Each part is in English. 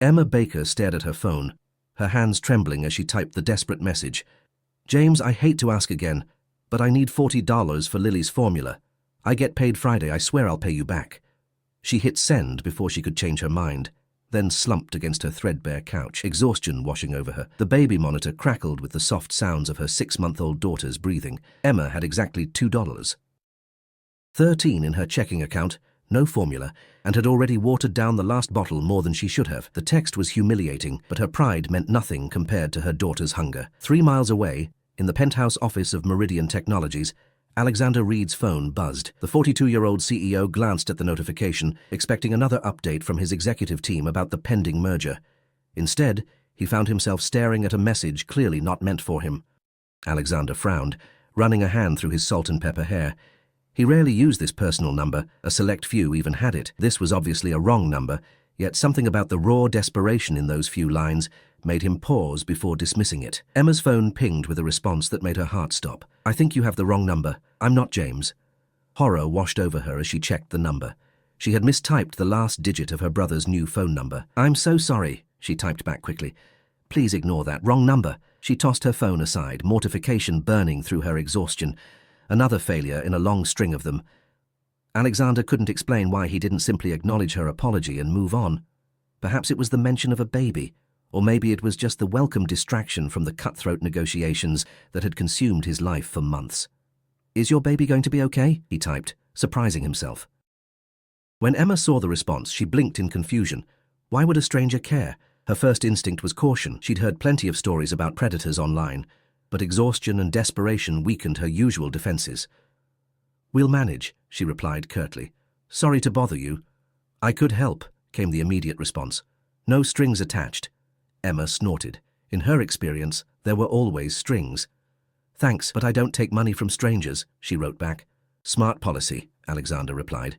Emma Baker stared at her phone, her hands trembling as she typed the desperate message. James, I hate to ask again, but I need $40 for Lily's formula. I get paid Friday, I swear I'll pay you back. She hit send before she could change her mind, then slumped against her threadbare couch, exhaustion washing over her. The baby monitor crackled with the soft sounds of her 6-month-old daughter's breathing. Emma had exactly $2. 13 in her checking account, no formula, and had already watered down the last bottle more than she should have. The text was humiliating, but her pride meant nothing compared to her daughter's hunger. 3 miles away, in the penthouse office of Meridian Technologies, Alexander Reed's phone buzzed. The 42-year-old CEO glanced at the notification, expecting another update from his executive team about the pending merger. Instead, he found himself staring at a message clearly not meant for him. Alexander frowned, running a hand through his salt and pepper hair. He rarely used this personal number, a select few even had it. This was obviously a wrong number, yet something about the raw desperation in those few lines made him pause before dismissing it. Emma's phone pinged with a response that made her heart stop. I think you have the wrong number. I'm not James. Horror washed over her as she checked the number. She had mistyped the last digit of her brother's new phone number. I'm so sorry, she typed back quickly. Please ignore that. Wrong number. She tossed her phone aside, mortification burning through her exhaustion. Another failure in a long string of them. Alexander couldn't explain why he didn't simply acknowledge her apology and move on. Perhaps it was the mention of a baby, or maybe it was just the welcome distraction from the cutthroat negotiations that had consumed his life for months. Is your baby going to be okay? He typed, surprising himself. When Emma saw the response, she blinked in confusion. Why would a stranger care? Her first instinct was caution. She'd heard plenty of stories about predators online, but exhaustion and desperation weakened her usual defenses. We'll manage, she replied curtly. Sorry to bother you. I could help, came the immediate response. No strings attached. Emma snorted. In her experience, there were always strings. Thanks, but I don't take money from strangers, she wrote back. Smart policy, Alexander replied.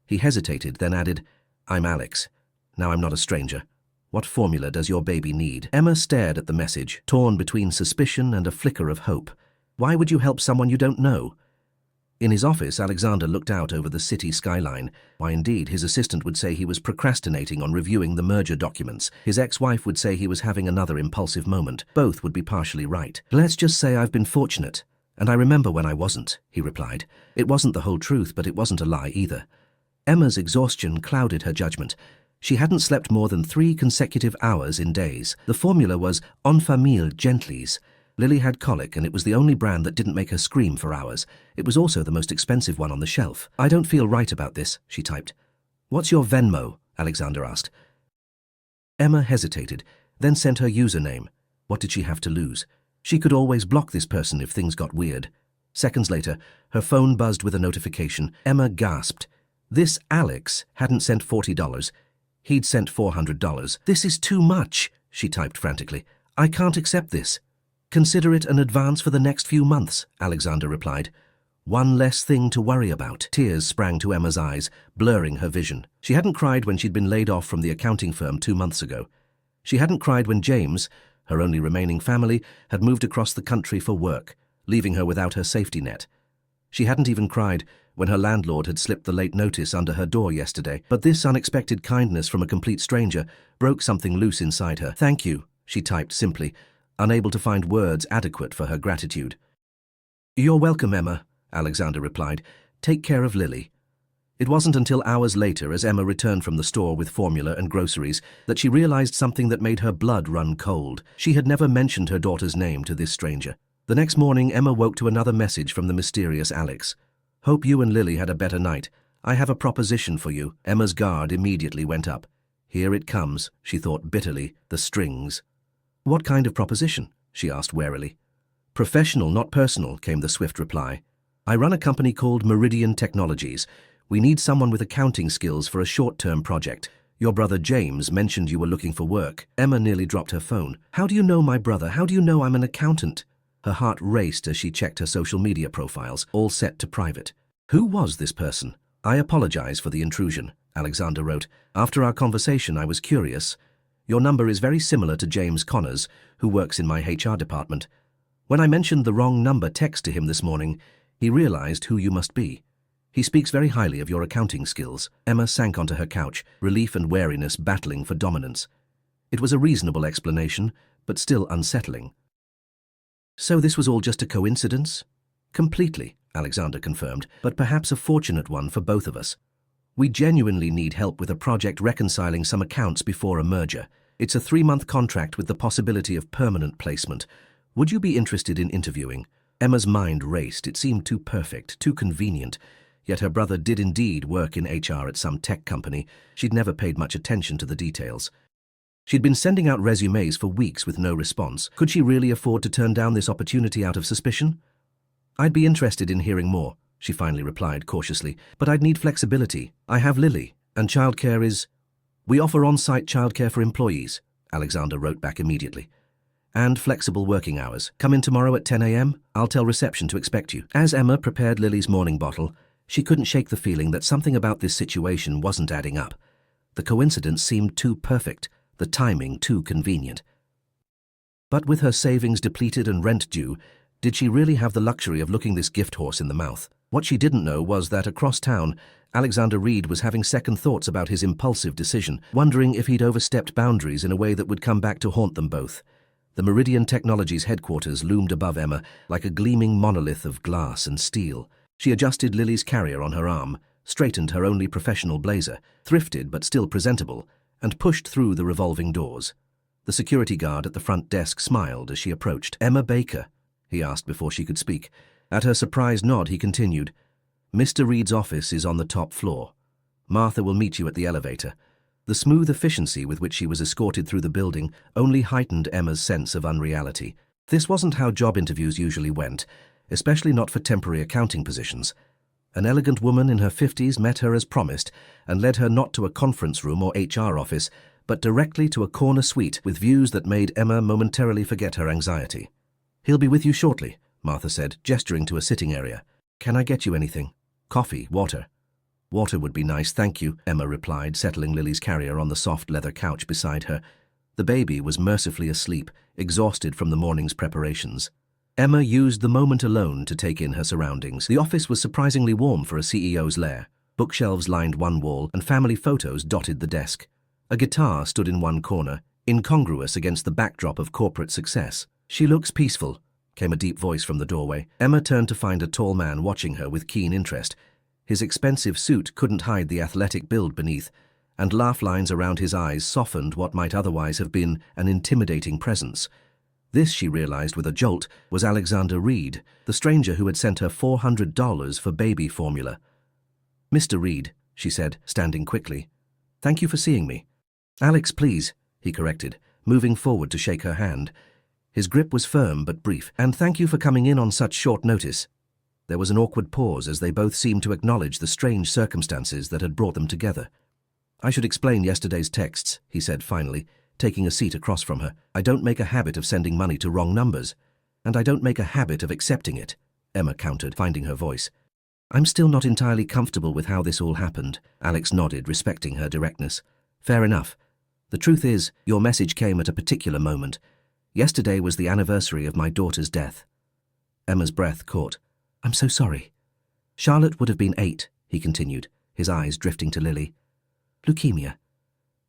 He hesitated, then added, I'm Alex. Now I'm not a stranger. What formula does your baby need? Emma stared at the message, torn between suspicion and a flicker of hope. Why would you help someone you don't know? In his office, Alexander looked out over the city skyline. Why, indeed, his assistant would say he was procrastinating on reviewing the merger documents. His ex-wife would say he was having another impulsive moment. Both would be partially right. Let's just say I've been fortunate. And I remember when I wasn't, he replied. It wasn't the whole truth, but it wasn't a lie either. Emma's exhaustion clouded her judgment. She hadn't slept more than 3 consecutive hours in days. The formula was En Famille Gentlies. Lily had colic, and it was the only brand that didn't make her scream for hours. It was also the most expensive one on the shelf. I don't feel right about this, she typed. What's your Venmo? Alexander asked. Emma hesitated, then sent her username. What did she have to lose? She could always block this person if things got weird. Seconds later, her phone buzzed with a notification. Emma gasped. This Alex hadn't sent $40. He'd sent $400. This is too much, she typed frantically. I can't accept this. Consider it an advance for the next few months, Alexander replied. One less thing to worry about. Tears sprang to Emma's eyes, blurring her vision. She hadn't cried when she'd been laid off from the accounting firm 2 months ago. She hadn't cried when James, her only remaining family, had moved across the country for work, leaving her without her safety net. She hadn't even cried when her landlord had slipped the late notice under her door yesterday. But this unexpected kindness from a complete stranger broke something loose inside her. Thank you, she typed simply, unable to find words adequate for her gratitude. You're welcome, Emma, Alexander replied. Take care of Lily. It wasn't until hours later, as Emma returned from the store with formula and groceries, that she realized something that made her blood run cold. She had never mentioned her daughter's name to this stranger. The next morning, Emma woke to another message from the mysterious Alex. Hope you and Lily had a better night. I have a proposition for you. Emma's guard immediately went up. Here it comes, she thought bitterly, the strings. What kind of proposition? She asked warily. Professional, not personal, came the swift reply. I run a company called Meridian Technologies. We need someone with accounting skills for a short-term project. Your brother James mentioned you were looking for work. Emma nearly dropped her phone. How do you know my brother? How do you know I'm an accountant? Her heart raced as she checked her social media profiles, all set to private. Who was this person? I apologize for the intrusion, Alexander wrote. After our conversation, I was curious. Your number is very similar to James Connors, who works in my HR department. When I mentioned the wrong number text to him this morning, he realized who you must be. He speaks very highly of your accounting skills. Emma sank onto her couch, relief and wariness battling for dominance. It was a reasonable explanation, but still unsettling. So this was all just a coincidence? Completely, Alexander confirmed, but perhaps a fortunate one for both of us. We genuinely need help with a project reconciling some accounts before a merger. It's a 3-month contract with the possibility of permanent placement. Would you be interested in interviewing? Emma's mind raced. It seemed too perfect, too convenient. Yet her brother did indeed work in HR at some tech company. She'd never paid much attention to the details. She'd been sending out resumes for weeks with no response. Could she really afford to turn down this opportunity out of suspicion? I'd be interested in hearing more, she finally replied cautiously, but I'd need flexibility. I have Lily, and childcare is... We offer on-site childcare for employees, Alexander wrote back immediately. And flexible working hours. Come in tomorrow at 10 a.m. I'll tell reception to expect you. As Emma prepared Lily's morning bottle, she couldn't shake the feeling that something about this situation wasn't adding up. The coincidence seemed too perfect, the timing too convenient. But with her savings depleted and rent due, did she really have the luxury of looking this gift horse in the mouth? What she didn't know was that across town, Alexander Reed was having second thoughts about his impulsive decision, wondering if he'd overstepped boundaries in a way that would come back to haunt them both. The Meridian Technologies headquarters loomed above Emma like a gleaming monolith of glass and steel. She adjusted Lily's carrier on her arm, straightened her only professional blazer, thrifted but still presentable, and pushed through the revolving doors. The security guard at the front desk smiled as she approached. "Emma Baker?" he asked before she could speak. At her surprised nod, he continued, "Mr. Reed's office is on the top floor. Martha will meet you at the elevator." The smooth efficiency with which she was escorted through the building only heightened Emma's sense of unreality. This wasn't how job interviews usually went, especially not for temporary accounting positions. An elegant woman in her 50s met her as promised and led her not to a conference room or HR office, but directly to a corner suite with views that made Emma momentarily forget her anxiety. "He'll be with you shortly," Martha said, gesturing to a sitting area. "Can I get you anything? Coffee, water?" "Water would be nice, thank you," Emma replied, settling Lily's carrier on the soft leather couch beside her. The baby was mercifully asleep, exhausted from the morning's preparations. Emma used the moment alone to take in her surroundings. The office was surprisingly warm for a CEO's lair. Bookshelves lined one wall, and family photos dotted the desk. A guitar stood in one corner, incongruous against the backdrop of corporate success. "She looks peaceful," came a deep voice from the doorway. Emma turned to find a tall man watching her with keen interest. His expensive suit couldn't hide the athletic build beneath, and laugh lines around his eyes softened what might otherwise have been an intimidating presence. This, she realized with a jolt, was Alexander Reed, the stranger who had sent her $400 for baby formula. "Mr. Reed," she said, standing quickly. "Thank you for seeing me." "Alex, please," he corrected, moving forward to shake her hand. His grip was firm but brief. "And thank you for coming in on such short notice." There was an awkward pause as they both seemed to acknowledge the strange circumstances that had brought them together. "I should explain yesterday's texts," he said finally, taking a seat across from her. "I don't make a habit of sending money to wrong numbers. And I don't make a habit of accepting it," Emma countered, finding her voice. "I'm still not entirely comfortable with how this all happened." Alex nodded, respecting her directness. "Fair enough. The truth is, your message came at a particular moment. Yesterday was the anniversary of my daughter's death." Emma's breath caught. "I'm so sorry." "Charlotte would have been 8, he continued, his eyes drifting to Lily. "Leukemia.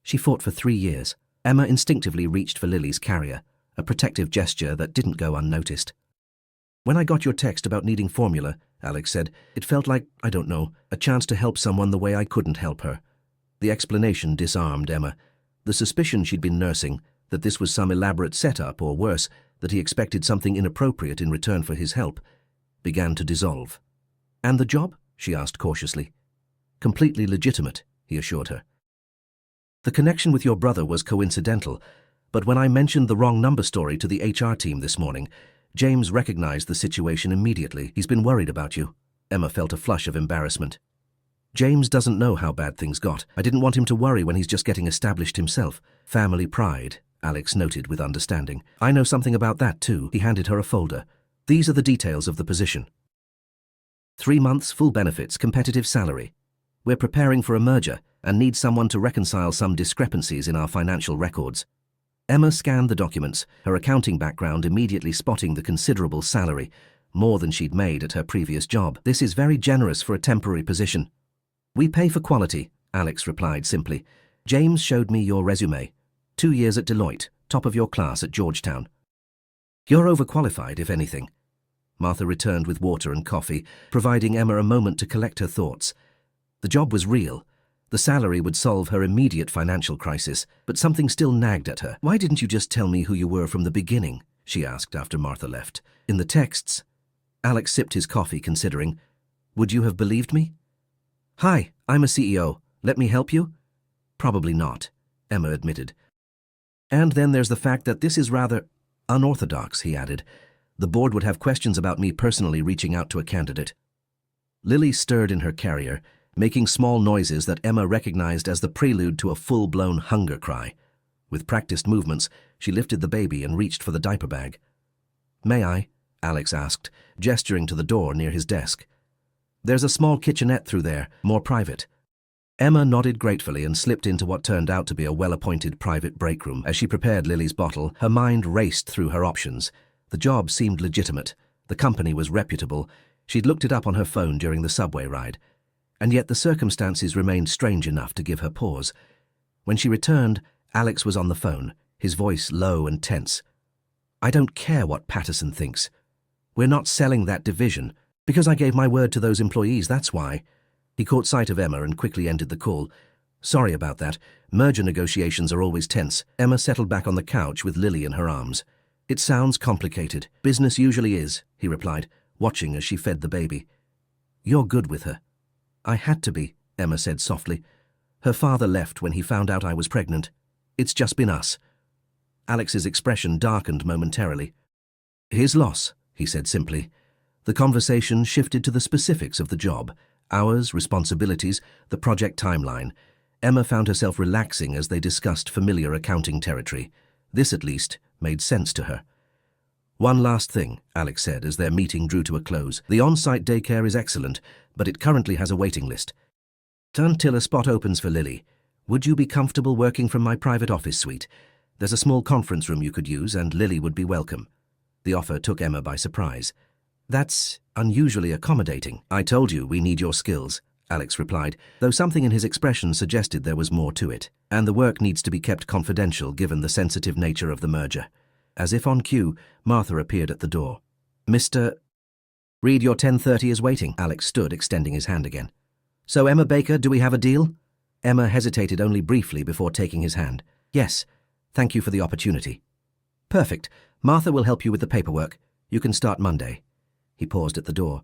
She fought for 3 years. Emma instinctively reached for Lily's carrier, a protective gesture that didn't go unnoticed. "When I got your text about needing formula," Alex said, "it felt like, I don't know, a chance to help someone the way I couldn't help her." The explanation disarmed Emma. The suspicion she'd been nursing, that this was some elaborate setup, or worse, that he expected something inappropriate in return for his help, began to dissolve. "And the job?" she asked cautiously. "Completely legitimate," he assured her. "The connection with your brother was coincidental, but when I mentioned the wrong number story to the HR team this morning, James recognized the situation immediately. He's been worried about you." Emma felt a flush of embarrassment. "James doesn't know how bad things got. I didn't want him to worry when he's just getting established himself." "Family pride," Alex noted with understanding. "I know something about that too." He handed her a folder. "These are the details of the position. 3 months, full benefits, competitive salary. We're preparing for a merger and need someone to reconcile some discrepancies in our financial records." Emma scanned the documents, her accounting background immediately spotting the considerable salary, more than she'd made at her previous job. "This is very generous for a temporary position." "We pay for quality," Alex replied simply. "James showed me your resume." 2 years at Deloitte, top of your class at Georgetown. You're overqualified, if anything. Martha returned with water and coffee, providing Emma a moment to collect her thoughts. The job was real. The salary would solve her immediate financial crisis, but something still nagged at her. Why didn't you just tell me who you were from the beginning? She asked after Martha left. In the texts. Alex sipped his coffee, considering. Would you have believed me? Hi, I'm a CEO. Let me help you? Probably not, Emma admitted. And then there's the fact that this is rather unorthodox, he added. The board would have questions about me personally reaching out to a candidate. Lily stirred in her carrier, making small noises that Emma recognized as the prelude to a full-blown hunger cry. With practiced movements, she lifted the baby and reached for the diaper bag. May I? Alex asked, gesturing to the door near his desk. There's a small kitchenette through there, more private. Emma nodded gratefully and slipped into what turned out to be a well-appointed private break room. As she prepared Lily's bottle, her mind raced through her options. The job seemed legitimate. The company was reputable. She'd looked it up on her phone during the subway ride. And yet the circumstances remained strange enough to give her pause. When she returned, Alex was on the phone, his voice low and tense. I don't care what Patterson thinks. We're not selling that division. Because I gave my word to those employees, that's why. He caught sight of Emma and quickly ended the call. Sorry about that. Merger negotiations are always tense. Emma settled back on the couch with Lily in her arms. It sounds complicated. Business usually is, he replied, watching as she fed the baby. You're good with her. I had to be, Emma said softly. Her father left when he found out I was pregnant. It's just been us. Alex's expression darkened momentarily. His loss, he said simply. The conversation shifted to the specifics of the job, hours, responsibilities, the project timeline. Emma found herself relaxing as they discussed familiar accounting territory. This, at least, made sense to her. One last thing, Alex said as their meeting drew to a close. The on-site daycare is excellent, but it currently has a waiting list. Until a spot opens for Lily, would you be comfortable working from my private office suite? There's a small conference room you could use, and Lily would be welcome. The offer took Emma by surprise. That's unusually accommodating. I told you we need your skills, Alex replied, though something in his expression suggested there was more to it. And the work needs to be kept confidential given the sensitive nature of the merger. As if on cue, Martha appeared at the door. Mr. Reed, your 10:30 is waiting. Alex stood, extending his hand again. So, Emma Baker, do we have a deal? Emma hesitated only briefly before taking his hand. Yes, thank you for the opportunity. Perfect. Martha will help you with the paperwork. You can start Monday. He paused at the door.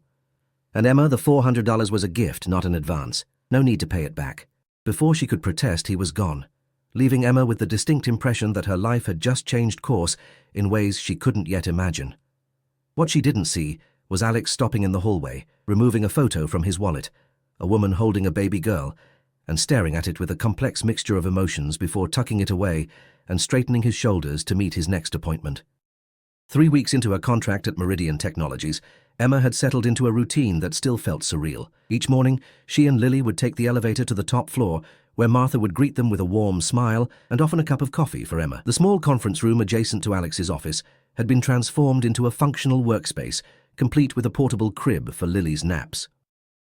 And Emma, the $400 was a gift, not an advance. No need to pay it back. Before she could protest, he was gone, leaving Emma with the distinct impression that her life had just changed course in ways she couldn't yet imagine. What she didn't see was Alex stopping in the hallway, removing a photo from his wallet, a woman holding a baby girl, and staring at it with a complex mixture of emotions before tucking it away and straightening his shoulders to meet his next appointment. 3 weeks into her contract at Meridian Technologies, Emma had settled into a routine that still felt surreal. Each morning, she and Lily would take the elevator to the top floor, where Martha would greet them with a warm smile and often a cup of coffee for Emma. The small conference room adjacent to Alex's office had been transformed into a functional workspace, complete with a portable crib for Lily's naps.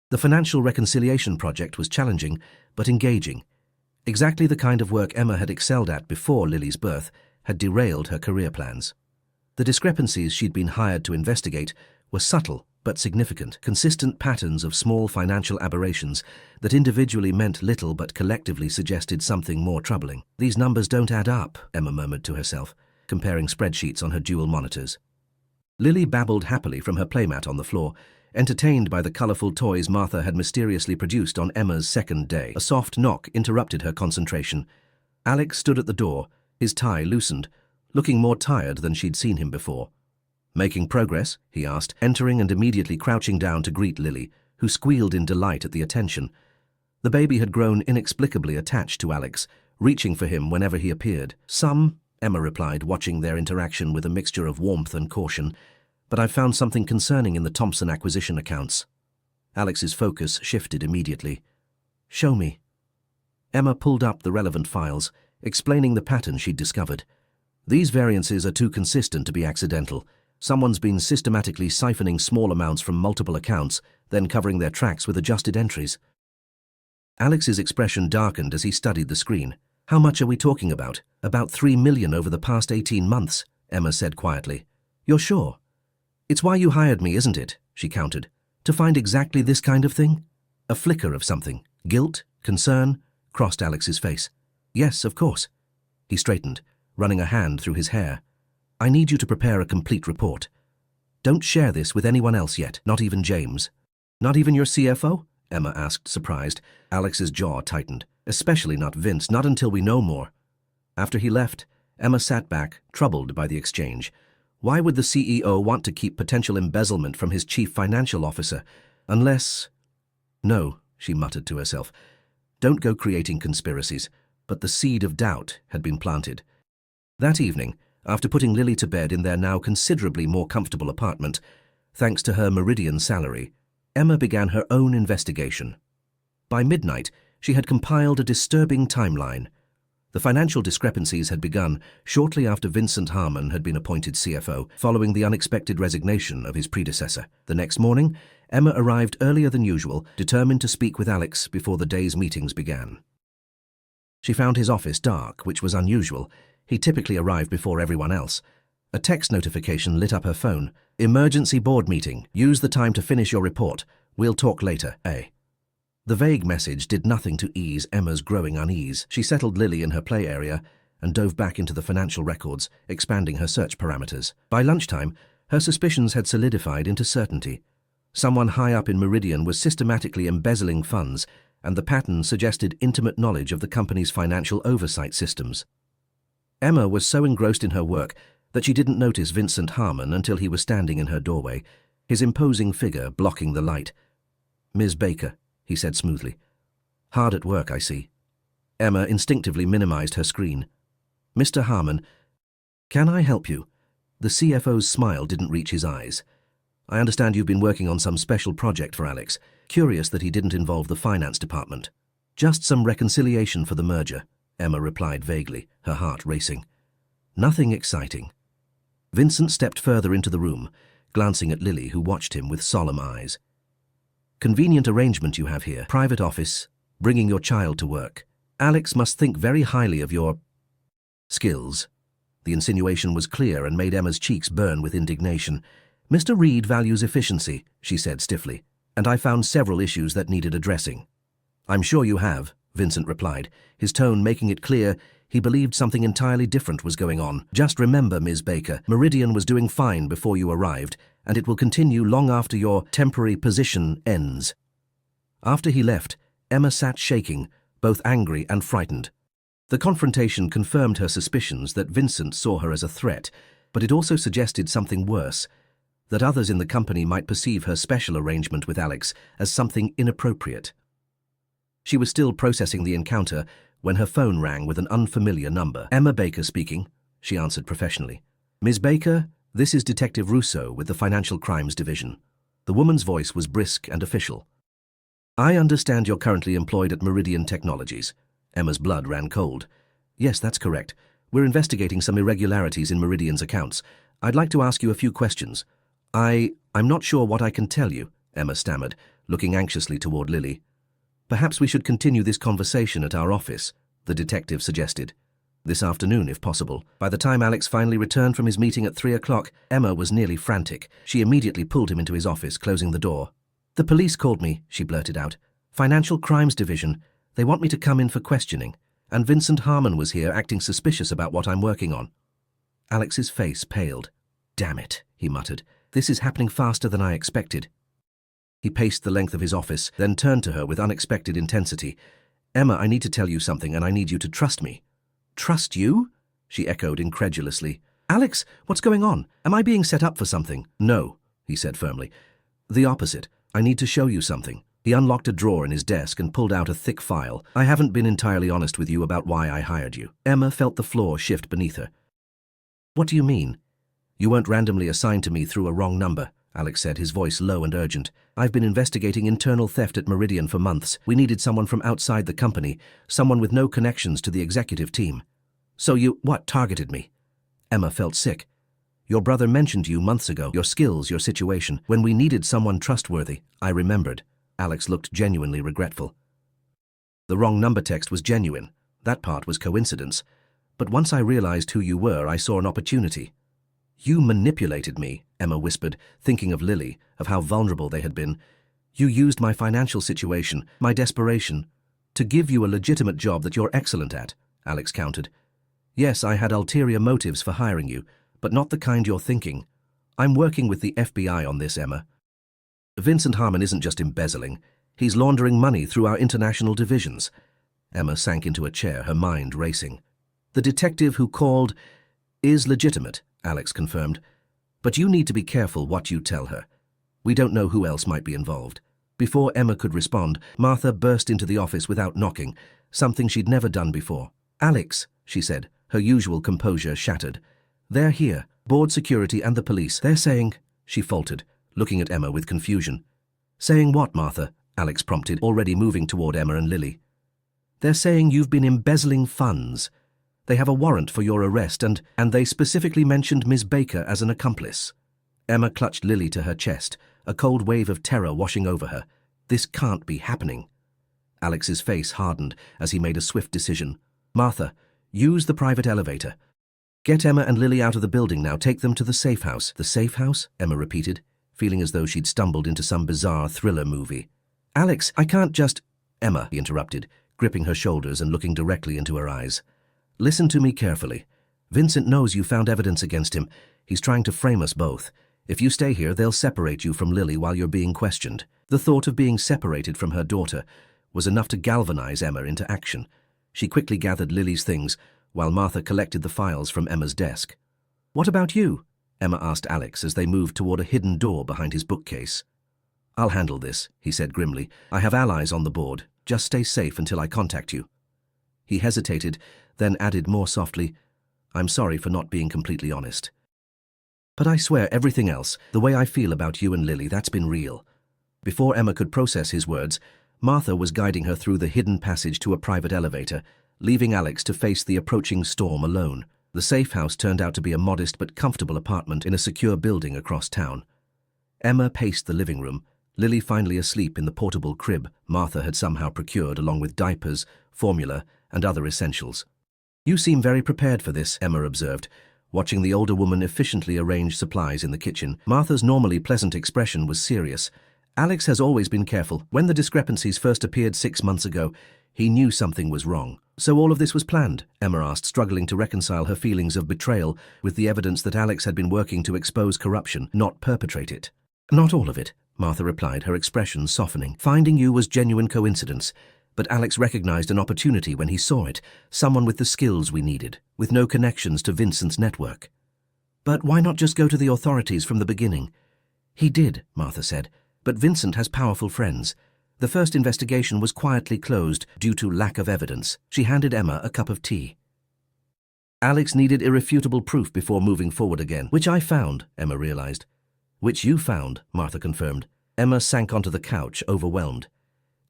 The financial reconciliation project was challenging, but engaging. Exactly the kind of work Emma had excelled at before Lily's birth had derailed her career plans. The discrepancies she'd been hired to investigate were subtle but significant, consistent patterns of small financial aberrations that individually meant little but collectively suggested something more troubling. These numbers don't add up, Emma murmured to herself, comparing spreadsheets on her dual monitors. Lily babbled happily from her playmat on the floor, entertained by the colorful toys Martha had mysteriously produced on Emma's second day. A soft knock interrupted her concentration. Alex stood at the door, his tie loosened, looking more tired than she'd seen him before. Making progress? He asked, entering and immediately crouching down to greet Lily, who squealed in delight at the attention. The baby had grown inexplicably attached to Alex, reaching for him whenever he appeared. Some, Emma replied, watching their interaction with a mixture of warmth and caution, but I've found something concerning in the Thompson acquisition accounts. Alex's focus shifted immediately. Show me. Emma pulled up the relevant files, explaining the pattern she'd discovered. These variances are too consistent to be accidental. Someone's been systematically siphoning small amounts from multiple accounts, then covering their tracks with adjusted entries. Alex's expression darkened as he studied the screen. How much are we talking about? About 3 million over the past 18 months, Emma said quietly. You're sure? It's why you hired me, isn't it? She countered. To find exactly this kind of thing? A flicker of something. Guilt? Concern? Crossed Alex's face. Yes, of course. He straightened, running a hand through his hair. I need you to prepare a complete report. Don't share this with anyone else yet, not even James. Not even your CFO? Emma asked, surprised. Alex's jaw tightened. Especially not Vince, not until we know more. After he left, Emma sat back, troubled by the exchange. Why would the CEO want to keep potential embezzlement from his chief financial officer? Unless… No, she muttered to herself. Don't go creating conspiracies. But the seed of doubt had been planted. That evening, after putting Lily to bed in their now considerably more comfortable apartment, thanks to her Meridian salary, Emma began her own investigation. By midnight, she had compiled a disturbing timeline. The financial discrepancies had begun shortly after Vincent Harmon had been appointed CFO, following the unexpected resignation of his predecessor. The next morning, Emma arrived earlier than usual, determined to speak with Alex before the day's meetings began. She found his office dark, which was unusual. He typically arrived before everyone else. A text notification lit up her phone. Emergency board meeting. Use the time to finish your report. We'll talk later, A. The vague message did nothing to ease Emma's growing unease. She settled Lily in her play area and dove back into the financial records, expanding her search parameters. By lunchtime, her suspicions had solidified into certainty. Someone high up in Meridian was systematically embezzling funds, and the pattern suggested intimate knowledge of the company's financial oversight systems. Emma was so engrossed in her work that she didn't notice Vincent Harmon until he was standing in her doorway, his imposing figure blocking the light. Ms. Baker, he said smoothly. Hard at work, I see. Emma instinctively minimized her screen. Mr. Harmon, can I help you? The CFO's smile didn't reach his eyes. I understand you've been working on some special project for Alex. Curious that he didn't involve the finance department. Just some reconciliation for the merger, Emma replied vaguely, her heart racing. Nothing exciting. Vincent stepped further into the room, glancing at Lily, who watched him with solemn eyes. Convenient arrangement you have here. Private office, bringing your child to work. Alex must think very highly of your… skills. The insinuation was clear and made Emma's cheeks burn with indignation. Mr. Reed values efficiency, she said stiffly, and I found several issues that needed addressing. I'm sure you have, Vincent replied, his tone making it clear he believed something entirely different was going on. Just remember, Ms. Baker, Meridian was doing fine before you arrived, and it will continue long after your temporary position ends. After he left, Emma sat shaking, both angry and frightened. The confrontation confirmed her suspicions that Vincent saw her as a threat, but it also suggested something worse, that others in the company might perceive her special arrangement with Alex as something inappropriate. She was still processing the encounter when her phone rang with an unfamiliar number. Emma Baker speaking, she answered professionally. Ms. Baker, this is Detective Russo with the Financial Crimes Division. The woman's voice was brisk and official. I understand you're currently employed at Meridian Technologies. Emma's blood ran cold. Yes, that's correct. We're investigating some irregularities in Meridian's accounts. I'd like to ask you a few questions. I'm not sure what I can tell you, Emma stammered, looking anxiously toward Lily. Perhaps we should continue this conversation at our office, the detective suggested. This afternoon, if possible. By the time Alex finally returned from his meeting at 3 o'clock, Emma was nearly frantic. She immediately pulled him into his office, closing the door. The police called me, she blurted out. Financial Crimes Division. They want me to come in for questioning. And Vincent Harmon was here acting suspicious about what I'm working on. Alex's face paled. Damn it, he muttered. This is happening faster than I expected. He paced the length of his office, then turned to her with unexpected intensity. Emma, I need to tell you something, and I need you to trust me. Trust you? She echoed incredulously. Alex, what's going on? Am I being set up for something? No, he said firmly. The opposite. I need to show you something. He unlocked a drawer in his desk and pulled out a thick file. I haven't been entirely honest with you about why I hired you. Emma felt the floor shift beneath her. What do you mean? You weren't randomly assigned to me through a wrong number, Alex said, his voice low and urgent. I've been investigating internal theft at Meridian for months. We needed someone from outside the company, someone with no connections to the executive team. So you, targeted me? Emma felt sick. Your brother mentioned you months ago, your skills, your situation. When we needed someone trustworthy, I remembered. Alex looked genuinely regretful. The wrong number text was genuine. That part was coincidence. But once I realized who you were, I saw an opportunity. You manipulated me, Emma whispered, thinking of Lily, of how vulnerable they had been. You used my financial situation, my desperation, to give you a legitimate job that you're excellent at, Alex countered. Yes, I had ulterior motives for hiring you, but not the kind you're thinking. I'm working with the FBI on this, Emma. Vincent Harmon isn't just embezzling. He's laundering money through our international divisions. Emma sank into a chair, her mind racing. The detective who called is legitimate, Alex confirmed. But you need to be careful what you tell her. We don't know who else might be involved. Before Emma could respond, Martha burst into the office without knocking, something she'd never done before. Alex, she said, her usual composure shattered. They're here, board security and the police. They're saying, she faltered, looking at Emma with confusion. Saying what, Martha? Alex prompted, already moving toward Emma and Lily. They're saying you've been embezzling funds. They have a warrant for your arrest and they specifically mentioned Ms. Baker as an accomplice. Emma clutched Lily to her chest, a cold wave of terror washing over her. This can't be happening. Alex's face hardened as he made a swift decision. Martha, use the private elevator. Get Emma and Lily out of the building now. Take them to the safe house. The safe house? Emma repeated, feeling as though she'd stumbled into some bizarre thriller movie. Alex, I can't just… Emma, he interrupted, gripping her shoulders and looking directly into her eyes. Listen to me carefully. Vincent knows you found evidence against him. He's trying to frame us both. If you stay here, they'll separate you from Lily while you're being questioned. The thought of being separated from her daughter was enough to galvanize Emma into action. She quickly gathered Lily's things, while Martha collected the files from Emma's desk. What about you? Emma asked Alex as they moved toward a hidden door behind his bookcase. I'll handle this, he said grimly. I have allies on the board. Just stay safe until I contact you. He hesitated, then added more softly, I'm sorry for not being completely honest. But I swear everything else, the way I feel about you and Lily, that's been real. Before Emma could process his words, Martha was guiding her through the hidden passage to a private elevator, leaving Alex to face the approaching storm alone. The safe house turned out to be a modest but comfortable apartment in a secure building across town. Emma paced the living room, Lily finally asleep in the portable crib Martha had somehow procured along with diapers, formula, and other essentials. You seem very prepared for this, Emma observed, watching the older woman efficiently arrange supplies in the kitchen. Martha's normally pleasant expression was serious. Alex has always been careful. When the discrepancies first appeared 6 months ago, he knew something was wrong. So all of this was planned? Emma asked, struggling to reconcile her feelings of betrayal with the evidence that Alex had been working to expose corruption, not perpetrate it. Not all of it, Martha replied, her expression softening. Finding you was genuine coincidence, but Alex recognized an opportunity when he saw it, someone with the skills we needed, with no connections to Vincent's network. But why not just go to the authorities from the beginning? He did, Martha said, but Vincent has powerful friends. The first investigation was quietly closed due to lack of evidence. She handed Emma a cup of tea. Alex needed irrefutable proof before moving forward again, which I found, Emma realized. Which you found, Martha confirmed. Emma sank onto the couch, overwhelmed.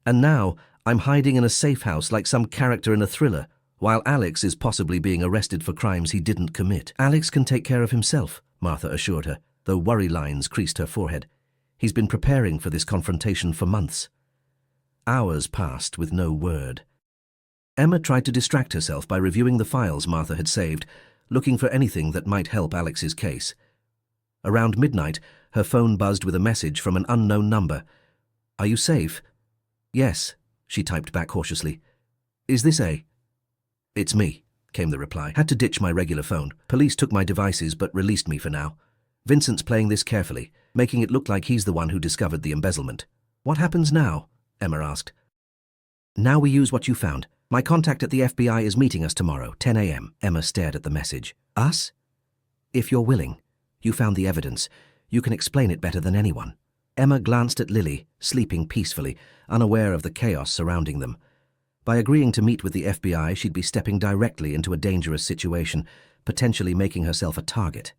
And now, I'm hiding in a safe house like some character in a thriller, while Alex is possibly being arrested for crimes he didn't commit. Alex can take care of himself, Martha assured her, though worry lines creased her forehead. He's been preparing for this confrontation for months. Hours passed with no word. Emma tried to distract herself by reviewing the files Martha had saved, looking for anything that might help Alex's case. Around midnight, her phone buzzed with a message from an unknown number. Are you safe? Yes, she typed back cautiously. Is this a… It's me, came the reply. Had to ditch my regular phone. Police took my devices but released me for now. Vincent's playing this carefully, making it look like he's the one who discovered the embezzlement. What happens now? Emma asked. Now we use what you found. My contact at the FBI is meeting us tomorrow, 10 a.m. Emma stared at the message. Us? If you're willing. You found the evidence. You can explain it better than anyone. Emma glanced at Lily, sleeping peacefully, unaware of the chaos surrounding them. By agreeing to meet with the FBI, she'd be stepping directly into a dangerous situation, potentially making herself a target.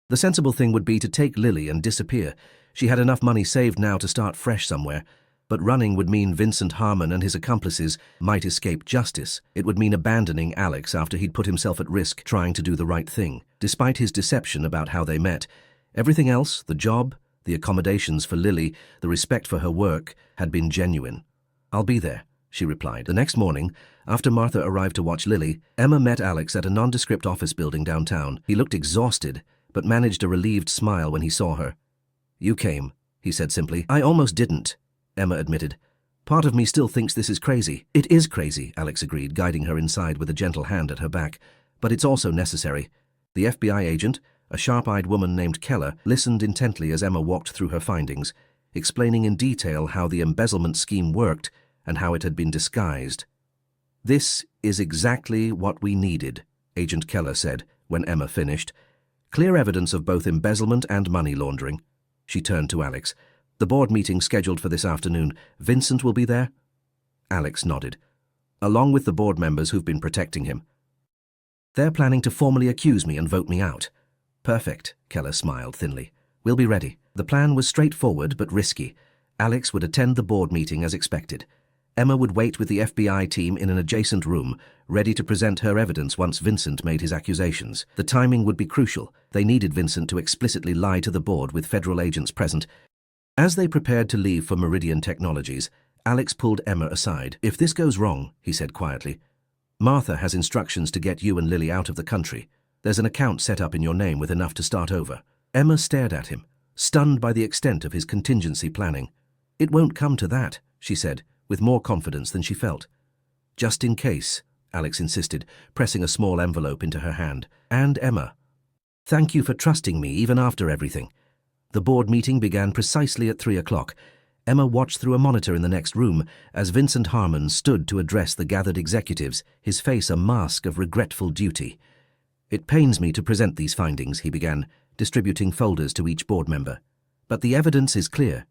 The sensible thing would be to take Lily and disappear. She had enough money saved now to start fresh somewhere, but running would mean Vincent Harmon and his accomplices might escape justice. It would mean abandoning Alex after he'd put himself at risk trying to do the right thing. Despite his deception about how they met, everything else, the job, the accommodations for Lily, the respect for her work, had been genuine. I'll be there, she replied. The next morning, after Martha arrived to watch Lily, Emma met Alex at a nondescript office building downtown. He looked exhausted, but managed a relieved smile when he saw her. "You came," he said simply. "I almost didn't," Emma admitted. "Part of me still thinks this is crazy." "It is crazy," Alex agreed, guiding her inside with a gentle hand at her back. "But it's also necessary." The FBI agent, a sharp-eyed woman named Keller, listened intently as Emma walked through her findings, explaining in detail how the embezzlement scheme worked and how it had been disguised. "This is exactly what we needed," Agent Keller said when Emma finished. "Clear evidence of both embezzlement and money laundering." She turned to Alex. "The board meeting scheduled for this afternoon. Vincent will be there?" Alex nodded. "Along with the board members who've been protecting him." "They're planning to formally accuse me and vote me out." "Perfect," Keller smiled thinly. "We'll be ready." The plan was straightforward but risky. Alex would attend the board meeting as expected. Emma would wait with the FBI team in an adjacent room, ready to present her evidence once Vincent made his accusations. The timing would be crucial. They needed Vincent to explicitly lie to the board with federal agents present. As they prepared to leave for Meridian Technologies, Alex pulled Emma aside. "If this goes wrong," he said quietly, "Martha has instructions to get you and Lily out of the country. There's an account set up in your name with enough to start over." Emma stared at him, stunned by the extent of his contingency planning. "It won't come to that," she said, with more confidence than she felt. "Just in case," Alex insisted, pressing a small envelope into her hand. "And Emma, thank you for trusting me even after everything." The board meeting began precisely at 3 o'clock. Emma watched through a monitor in the next room as Vincent Harmon stood to address the gathered executives, his face a mask of regretful duty. "It pains me to present these findings," he began, distributing folders to each board member. "But the evidence is clear.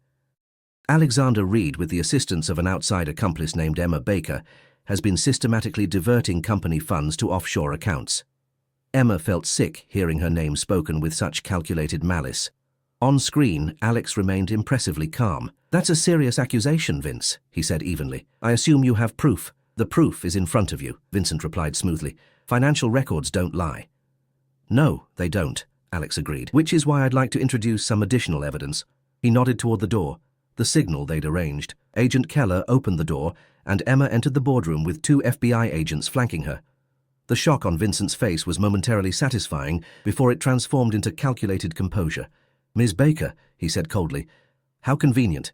Alexander Reed, with the assistance of an outside accomplice named Emma Baker, has been systematically diverting company funds to offshore accounts." Emma felt sick hearing her name spoken with such calculated malice. On screen, Alex remained impressively calm. "That's a serious accusation, Vince," he said evenly. "I assume you have proof." "The proof is in front of you," Vincent replied smoothly. "Financial records don't lie." "No, they don't," Alex agreed, "which is why I'd like to introduce some additional evidence." He nodded toward the door, the signal they'd arranged. Agent Keller opened the door, and Emma entered the boardroom with 2 FBI agents flanking her. The shock on Vincent's face was momentarily satisfying before it transformed into calculated composure. "Ms. Baker," he said coldly, "how convenient."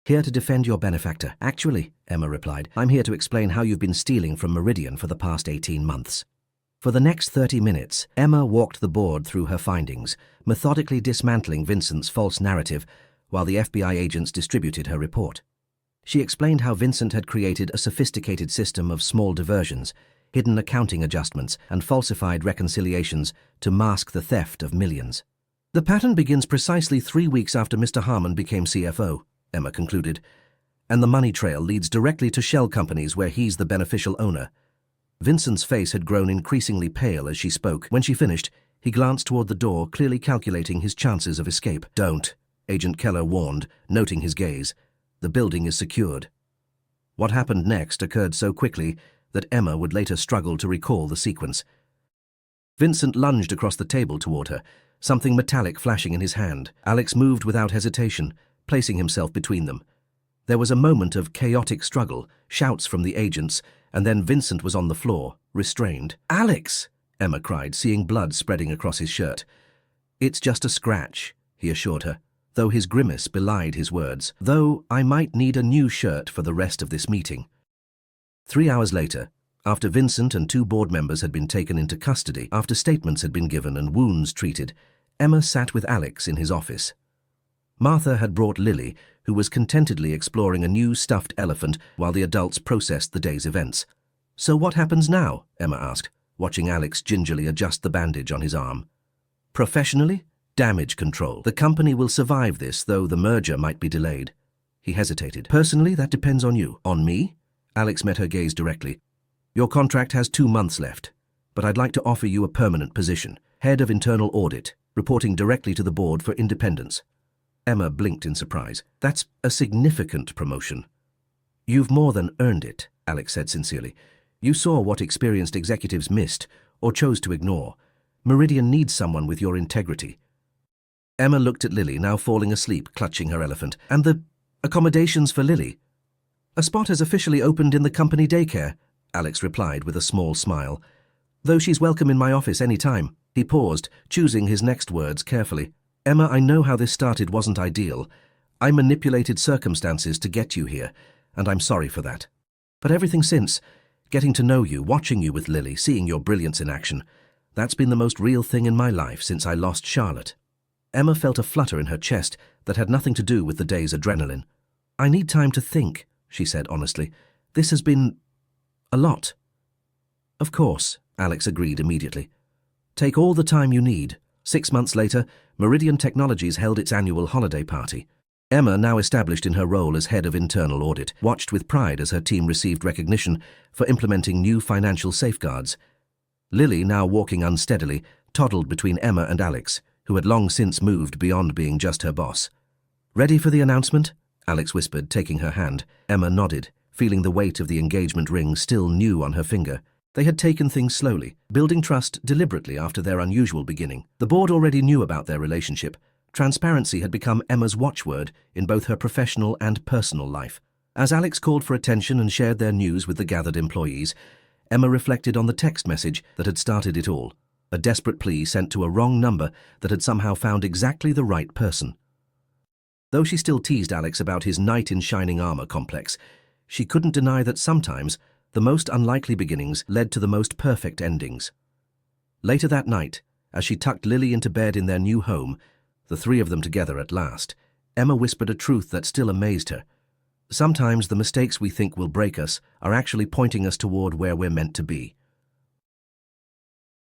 "Here to defend your benefactor." "Actually," Emma replied, "I'm here to explain how you've been stealing from Meridian for the past 18 months. For the next 30 minutes, Emma walked the board through her findings, methodically dismantling Vincent's false narrative while the FBI agents distributed her report. She explained how Vincent had created a sophisticated system of small diversions, hidden accounting adjustments, and falsified reconciliations to mask the theft of millions. "The pattern begins precisely 3 weeks after Mr. Harmon became CFO," Emma concluded, "and the money trail leads directly to shell companies where he's the beneficial owner." Vincent's face had grown increasingly pale as she spoke. When she finished, he glanced toward the door, clearly calculating his chances of escape. "Don't," Agent Keller warned, noting his gaze. "The building is secured." What happened next occurred so quickly that Emma would later struggle to recall the sequence. Vincent lunged across the table toward her, something metallic flashing in his hand. Alex moved without hesitation, placing himself between them. There was a moment of chaotic struggle, shouts from the agents, and then Vincent was on the floor, restrained. "Alex!" Emma cried, seeing blood spreading across his shirt. "It's just a scratch," he assured her, though his grimace belied his words. "Though I might need a new shirt for the rest of this meeting." 3 hours later, after Vincent and 2 board members had been taken into custody, after statements had been given and wounds treated, Emma sat with Alex in his office. Martha had brought Lily, who was contentedly exploring a new stuffed elephant while the adults processed the day's events. "So what happens now?" Emma asked, watching Alex gingerly adjust the bandage on his arm. "Professionally, damage control. The company will survive this, though the merger might be delayed." He hesitated. "Personally, that depends on you." "On me?" Alex met her gaze directly. "Your contract has 2 months left, but I'd like to offer you a permanent position, head of internal audit, reporting directly to the board for independence." Emma blinked in surprise. "That's a significant promotion." "You've more than earned it," Alex said sincerely. "You saw what experienced executives missed or chose to ignore. Meridian needs someone with your integrity." Emma looked at Lily, now falling asleep, clutching her elephant. "And the accommodations for Lily?" A spot has officially opened in the company daycare, Alex replied with a small smile. Though she's welcome in my office any time. He paused, choosing his next words carefully. Emma, I know how this started wasn't ideal. I manipulated circumstances to get you here, and I'm sorry for that. But everything since, getting to know you, watching you with Lily, seeing your brilliance in action, that's been the most real thing in my life since I lost Charlotte. Emma felt a flutter in her chest that had nothing to do with the day's adrenaline. I need time to think, she said honestly. This has been a lot. Of course, Alex agreed immediately. Take all the time you need. 6 months later, Meridian Technologies held its annual holiday party. Emma, now established in her role as head of internal audit, watched with pride as her team received recognition for implementing new financial safeguards. Lily, now walking unsteadily, toddled between Emma and Alex, who had long since moved beyond being just her boss. Ready for the announcement? Alex whispered, taking her hand. Emma nodded, feeling the weight of the engagement ring still new on her finger. They had taken things slowly, building trust deliberately after their unusual beginning. The board already knew about their relationship. Transparency had become Emma's watchword in both her professional and personal life. As Alex called for attention and shared their news with the gathered employees, Emma reflected on the text message that had started it all, a desperate plea sent to a wrong number that had somehow found exactly the right person. Though she still teased Alex about his knight in shining armor complex, she couldn't deny that sometimes the most unlikely beginnings led to the most perfect endings. Later that night, as she tucked Lily into bed in their new home, the three of them together at last, Emma whispered a truth that still amazed her. Sometimes the mistakes we think will break us are actually pointing us toward where we're meant to be.